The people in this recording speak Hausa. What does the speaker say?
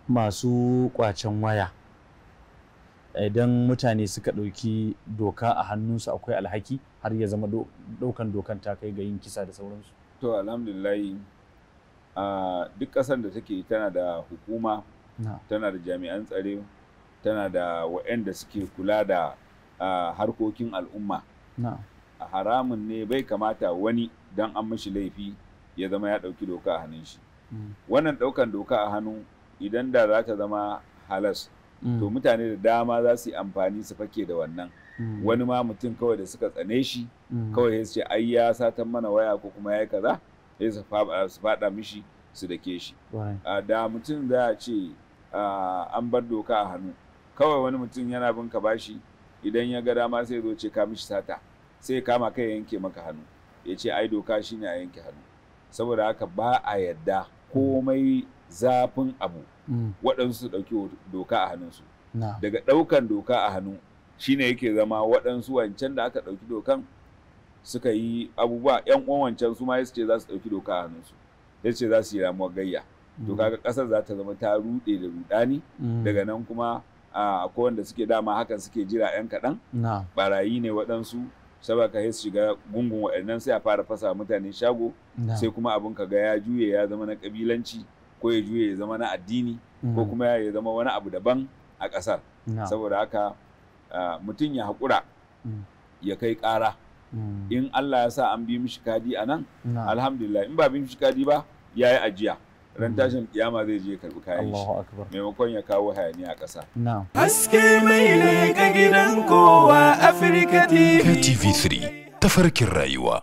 masu kwacen waya idan mutane suka ɗauki doka a hannunsu akwai alhaki har ya zama ɗaukan dokan ta kai ga yin kisa da sauransu? To alhamdulillah duk ƙasar da take tana da hukuma, tana da jami'an tsare, tana da waɗanda suke kula da harkokin al'umma. Haramun ne, bai kamata wani don an mashi laifi ya zama ya ɗauki doka a hannun shi. Wannan ɗaukan doka a hannu idan da za ta zama halas, to mutane da dama za su yi amfani su fake da wannan. Wani ma mutum kawai da suka tsane shi kawai su ce ai ya satan mana waya ko kuma ya yi kaza, sai su faɗa mishi su dake shi. Da mutum za a ce an bar doka a hannu, kawai wani mutum yana bin ka bashi, idan ya ga dama sai zo ce ka mishi sata, sai ya kama kai ya yanke maka hannu, ya ce ai doka shine a yanke hannu. Saboda haka ba a yadda komai zafin abu waɗansu su ɗauki doka a hannunsu. Daga ɗaukan doka a hannu shine yake zama waɗansu wancan da aka ɗauki dokan suka yi abubuwa, ƴan uwan wancan su ma ya ce za su ɗauki doka a hannunsu, ya ce za su yi ramuwar gayya. To kaga ƙasar za ta zama ta ruɗe da ruɗani. Daga nan kuma akwai wanda suke dama hakan suke jira 'yan kaɗan, barayi ne waɗansu, saboda ya shiga gungun waɗannan sai a fara fasa mutane shago, sai kuma abin ka ga ya juye ya zama na ƙabilanci, ko ya juye ya zama na addini, ko kuma ya zama wani abu daban a ƙasar. Saboda haka mutum ya haƙura ya kai ƙara. In Allah ya sa an bi mishi kadi a nan, alhamdulillah. In ba bi mishi kadi ba, ya yi ajiya. Ran tashin kiyama zai je karɓi kayan shi, maimakon ya kawo hayaniya a ƙasa. Haske mai leƙa gidan kowa, Afirka TV. TV3 tafarkin rayuwa.